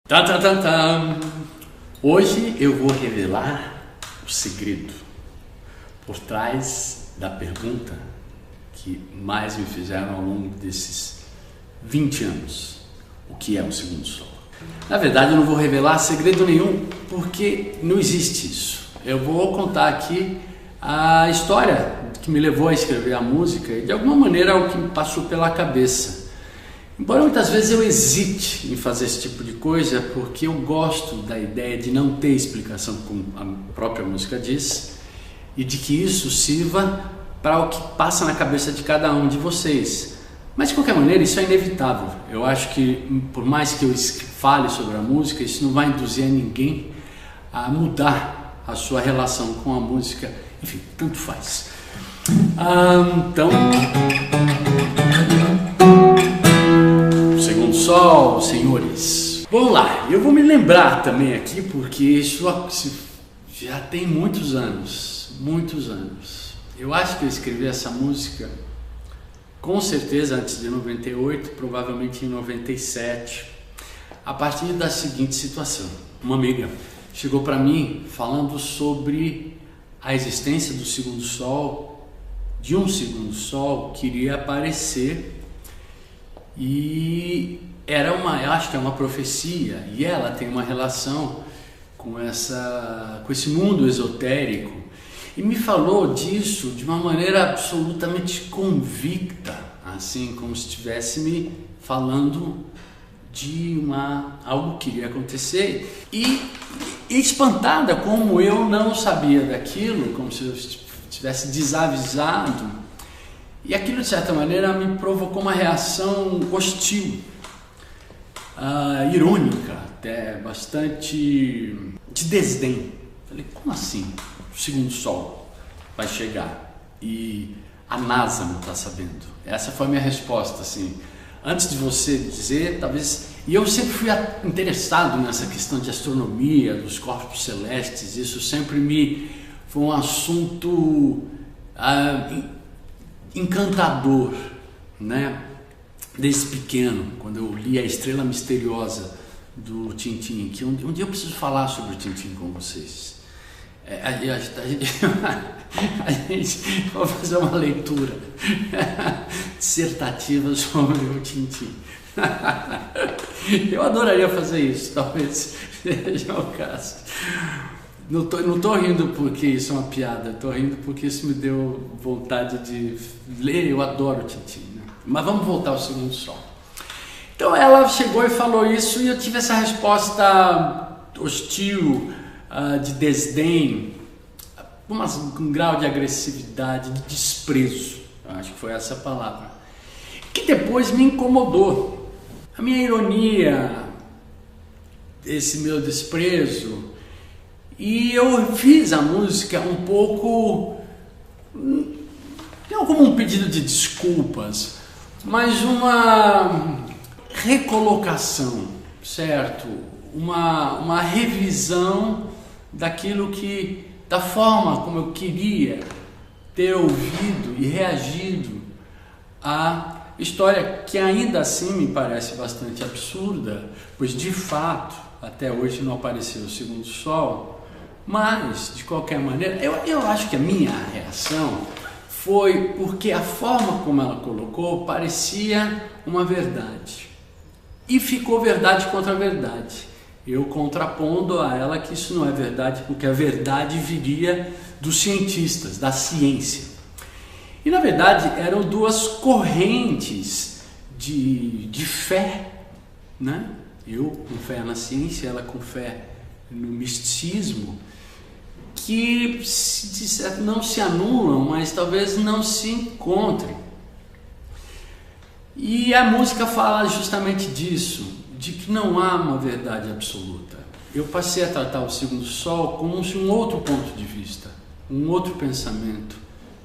Tá, tá, tá, tá. Hoje eu vou revelar o segredo por trás da pergunta que mais me fizeram ao longo desses 20 anos. O que é um segundo solo? Na verdade, eu não vou revelar segredo nenhum, porque não existe isso. Eu vou contar aqui a história que me levou a escrever a música e de alguma maneira o que me passou pela cabeça. Embora muitas vezes eu hesite em fazer esse tipo de coisa, porque eu gosto da ideia de não ter explicação, como a própria música diz, e de que isso sirva para o que passa na cabeça de cada um de vocês. Mas de qualquer maneira isso é inevitável. Eu acho que por mais que eu fale sobre a música, isso não vai induzir a ninguém a mudar a sua relação com a música. Enfim, tanto faz. Então... Sol, senhores. Vamos lá, eu vou me lembrar também aqui, porque isso já tem muitos anos. Eu acho que eu escrevi essa música, com certeza antes de 98, provavelmente em 97, a partir da seguinte situação. Uma amiga chegou para mim falando sobre a existência do segundo sol, de um segundo sol que iria aparecer, e eu acho que é uma profecia, e ela tem uma relação com esse mundo esotérico, e me falou disso de uma maneira absolutamente convicta, assim, como se estivesse me falando de algo que iria acontecer, e espantada como eu não sabia daquilo, como se eu estivesse desavisado. E aquilo, de certa maneira, me provocou uma reação hostil, irônica, até bastante de desdém. Falei, como assim? O segundo sol vai chegar e a NASA não está sabendo? Essa foi a minha resposta, assim. Antes de você dizer, talvez... E eu sempre fui interessado nessa questão de astronomia, dos corpos celestes. Isso sempre foi um assunto... encantador, né? Desde pequeno, quando eu li A Estrela Misteriosa do Tintin, que um dia eu preciso falar sobre o Tintin com vocês. A gente vai fazer uma leitura dissertativa sobre o Tintin. Eu adoraria fazer isso, talvez seja o caso. Não tô rindo porque isso é uma piada, tô rindo porque isso me deu vontade de ler. Eu adoro o Tintin, né? Mas vamos voltar ao segundo sol. Então ela chegou e falou isso, e eu tive essa resposta hostil, de desdém, com um grau de agressividade, de desprezo, acho que foi essa a palavra, que depois me incomodou. A minha ironia, esse meu desprezo. E eu fiz a música um pouco, não como um pedido de desculpas, mas uma recolocação, certo? Uma revisão da forma como eu queria ter ouvido e reagido à história, que ainda assim me parece bastante absurda, pois de fato até hoje não apareceu o segundo sol. Mas, de qualquer maneira, eu acho que a minha reação foi porque a forma como ela colocou parecia uma verdade. E ficou verdade contra verdade. Eu contrapondo a ela que isso não é verdade, porque a verdade viria dos cientistas, da ciência. E, na verdade, eram duas correntes de fé, né? Eu com fé na ciência, ela com fé no misticismo, que não se anulam, mas talvez não se encontrem. E a música fala justamente disso, de que não há uma verdade absoluta. Eu passei a tratar o segundo sol como um outro ponto de vista, um outro pensamento,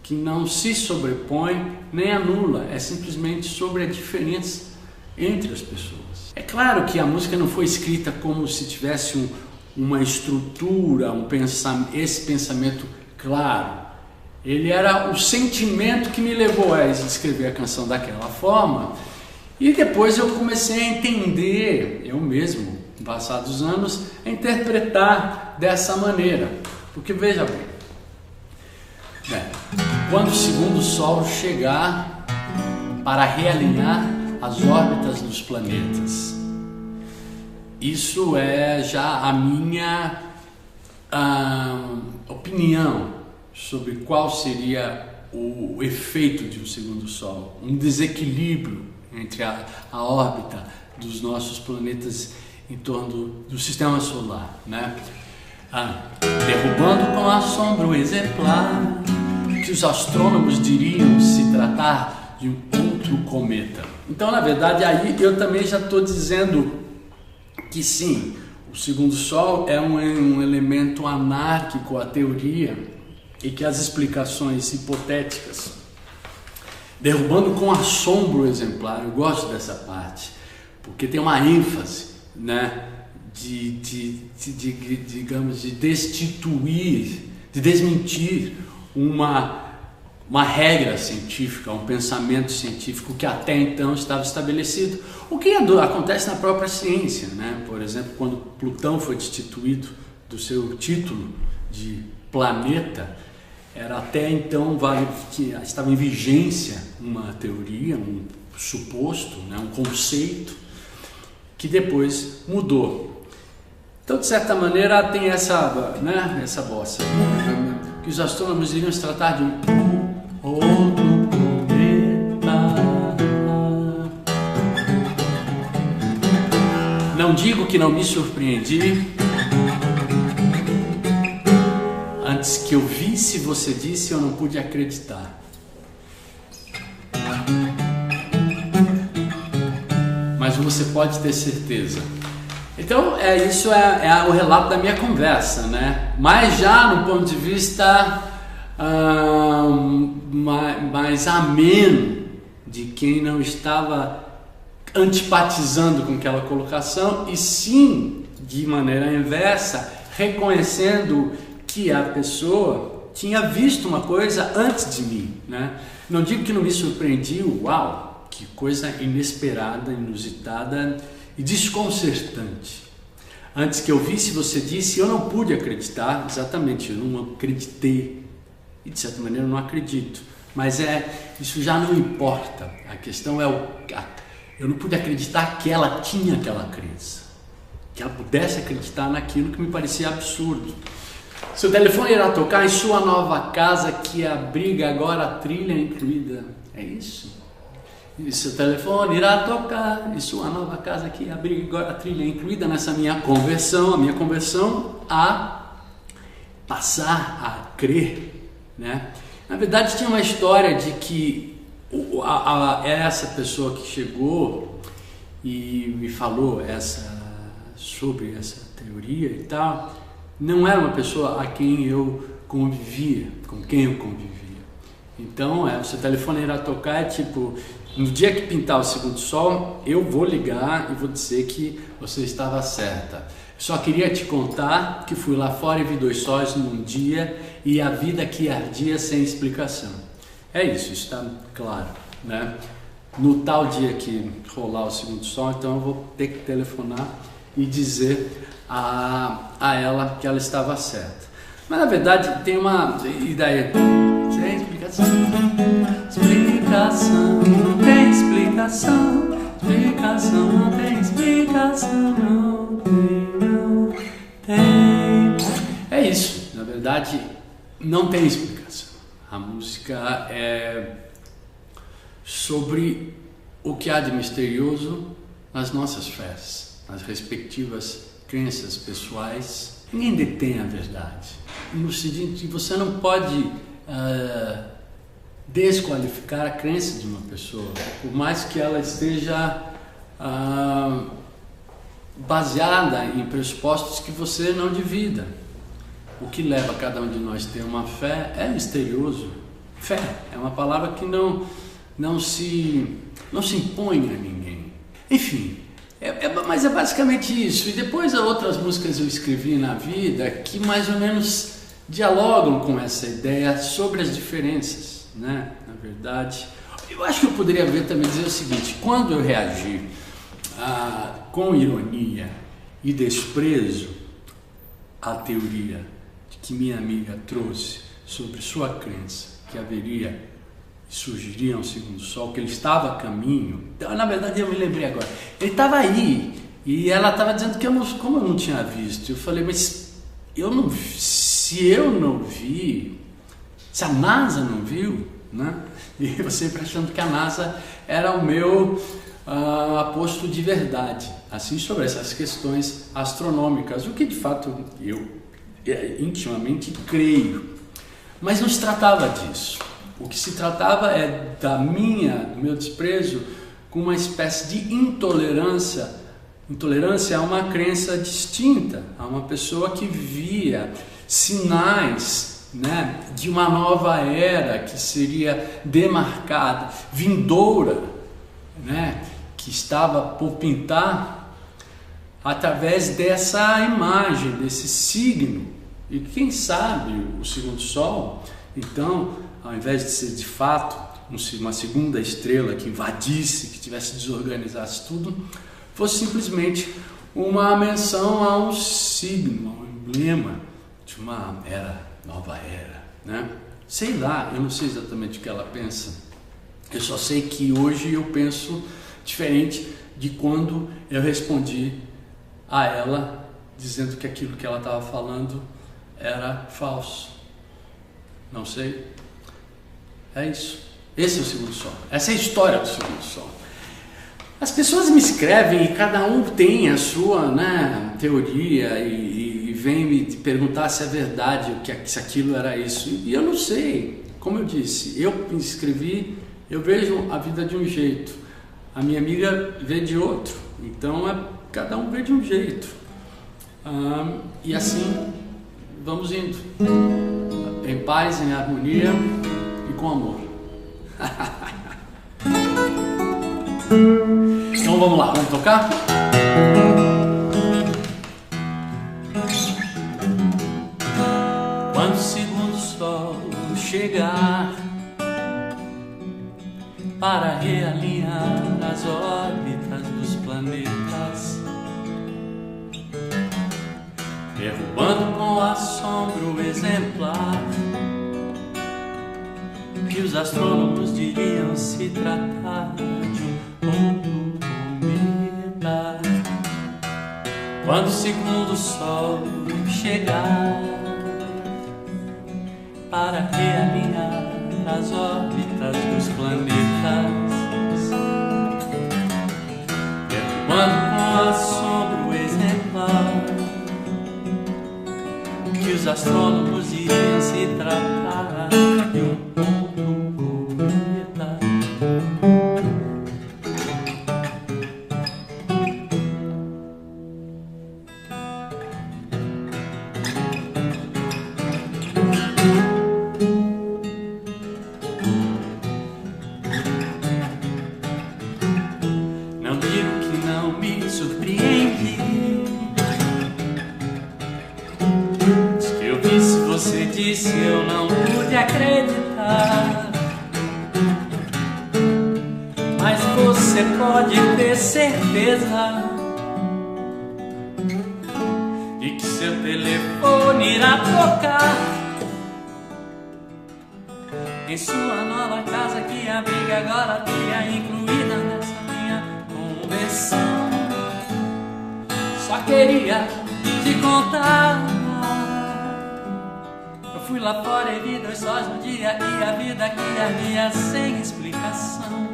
que não se sobrepõe nem anula, é simplesmente sobre a diferença entre as pessoas. É claro que a música não foi escrita como se tivesse uma estrutura, esse pensamento claro. Ele era o sentimento que me levou a escrever a canção daquela forma, e depois eu comecei a entender, eu mesmo, passar dos anos, a interpretar dessa maneira. Porque veja bem, quando o segundo Sol chegar para realinhar as órbitas dos planetas, isso é já a minha opinião sobre qual seria o efeito de um segundo Sol, um desequilíbrio entre a órbita dos nossos planetas em torno do Sistema Solar, né? Derrubando com assombro exemplar, que os astrônomos diriam se tratar de um outro cometa. Então, na verdade, aí eu também já estou dizendo que sim, o segundo Sol é um elemento anárquico à teoria e que as explicações hipotéticas, derrubando com assombro exemplar, eu gosto dessa parte, porque tem uma ênfase, né, digamos, de destituir, de desmentir uma regra científica, um pensamento científico que até então estava estabelecido. O que acontece na própria ciência, né? Por exemplo, quando Plutão foi destituído do seu título de planeta, era até então estava em vigência uma teoria, um suposto, né? Um conceito que depois mudou. Então, de certa maneira, tem essa, né? Essa bossa, que os astrônomos iriam se tratar de um outro cometa. Não digo que não me surpreendi. Antes que eu visse, você disse, eu não pude acreditar. Mas você pode ter certeza. Então, isso é o relato da minha conversa, né? Mas já no ponto de vista mais ameno de quem não estava antipatizando com aquela colocação, e sim, de maneira inversa, reconhecendo que a pessoa tinha visto uma coisa antes de mim, né? Não digo que não me surpreendi, uau, que coisa inesperada, inusitada e desconcertante. Antes que eu visse, você disse, eu não pude acreditar, exatamente, eu não acreditei, e de certa maneira eu não acredito, mas isso já não importa, a questão eu não pude acreditar que ela tinha aquela crença, que ela pudesse acreditar naquilo que me parecia absurdo. Seu telefone irá tocar em sua nova casa que abriga agora a trilha incluída, é isso? E seu telefone irá tocar em sua nova casa que abriga agora a trilha incluída nessa minha conversão, a minha conversão a passar a crer, né? Na verdade, tinha uma história de que essa pessoa que chegou e me falou sobre essa teoria e tal, não era uma pessoa com quem eu convivia. Então, o seu telefone irá tocar, tipo, no dia que pintar o segundo Sol, eu vou ligar e vou dizer que você estava certa. Só queria te contar que fui lá fora e vi 2 sóis num dia e a vida que ardia sem explicação. É isso está claro, né? No tal dia que rolar o segundo Sol, então eu vou ter que telefonar e dizer a ela que ela estava certa. Mas na verdade tem uma ideia. Sem explicação. Explicação, não tem explicação. Explicação, não tem explicação. Não tem. É isso. Na verdade, não tem explicação. A música é sobre o que há de misterioso nas nossas fés, nas respectivas crenças pessoais. Ninguém detém a verdade. No sentido de que você não pode desqualificar a crença de uma pessoa, por mais que ela esteja baseada em pressupostos que você não divida. O que leva cada um de nós a ter uma fé é misterioso. Fé é uma palavra que não se impõe a ninguém. Enfim, mas é basicamente isso. E depois outras músicas eu escrevi na vida que mais ou menos dialogam com essa ideia sobre as diferenças, né? Na verdade, eu acho que eu poderia também dizer o seguinte: quando eu reagi com ironia e desprezo à teoria que minha amiga trouxe sobre sua crença que haveria e surgiria um segundo sol, que ele estava a caminho. Na verdade, eu me lembrei agora. Ele estava aí e ela estava dizendo que como eu não tinha visto, eu falei, mas se eu não vi, se a NASA não viu, né? E você achando que a NASA era o meu aposto de verdade, assim, sobre essas questões astronômicas, o que de fato eu intimamente creio. Mas não se tratava disso. O que se tratava é do meu desprezo com uma espécie de intolerância. Intolerância a uma crença distinta, a uma pessoa que via sinais, né, de uma nova era que seria demarcada, vindoura, né, que estava por pintar através dessa imagem, desse signo. E quem sabe o segundo sol, então, ao invés de ser de fato uma segunda estrela que invadisse, que desorganizasse tudo, fosse simplesmente uma menção a um signo, a um emblema de uma nova era, né? Sei lá, eu não sei exatamente o que ela pensa. Eu só sei que hoje eu penso diferente de quando eu respondi a ela dizendo que aquilo que ela estava falando era falso. Não sei. É isso. Esse é o segundo sol. Essa é a história do segundo sol. As pessoas me escrevem e cada um tem a sua, né, teoria e vem me perguntar se é verdade, se aquilo era isso. E eu não sei. Como eu disse, eu escrevi, eu vejo a vida de um jeito. A minha amiga vê de outro. Então, cada um vê de um jeito. E assim, vamos indo. Em paz, em harmonia e com amor. Então vamos lá, vamos tocar? Quando o segundo sol chegar para realinhar as órbitas dos planetas, derrubando com assombro exemplar que os astrônomos diriam se tratar de um outro cometa. Quando o segundo sol chegar para realinhar as órbitas dos planetas, derrubando com assombro exemplar que os astrônomos iriam se tratar de um outro cometa. Não digo que não me surpreendi. Se você disse, eu não pude acreditar. Mas você pode ter certeza de que seu telefone irá tocar em sua nova casa que abriga agora a trilha incluída nessa minha conversão. Só queria te contar. Fui lá fora e vi 2 sóis no dia e a vida que ardia sem explicação.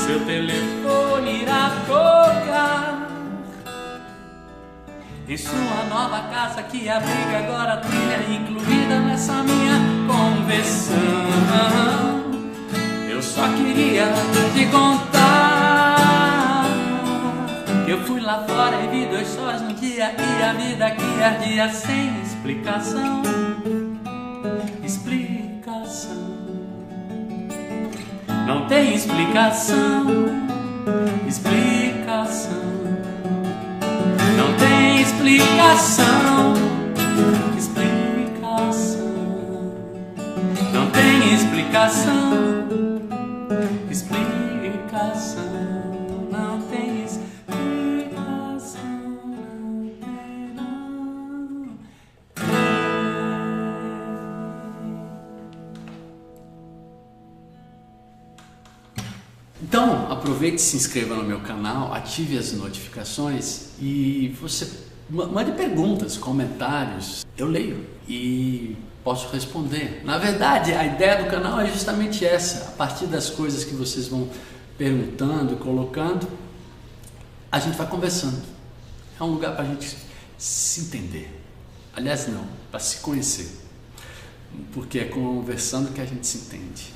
Seu telefone irá tocar em sua nova casa que abriga agora a trilha incluída nessa minha conversão. Eu só queria te contar que eu fui lá fora e vi 2 sóis no dia e a vida que ardia sem explicação. Explicação. Não tem explicação. Explicação. Não tem explicação. Explicação. Não tem explicação. Explicação. Não tem explicação. Então, aproveite e se inscreva no meu canal, ative as notificações e você mande perguntas, comentários. Eu leio e posso responder. Na verdade, a ideia do canal é justamente essa. A partir das coisas que vocês vão perguntando e colocando, a gente vai conversando. É um lugar para a gente se entender. Aliás, não, para se conhecer. Porque é conversando que a gente se entende.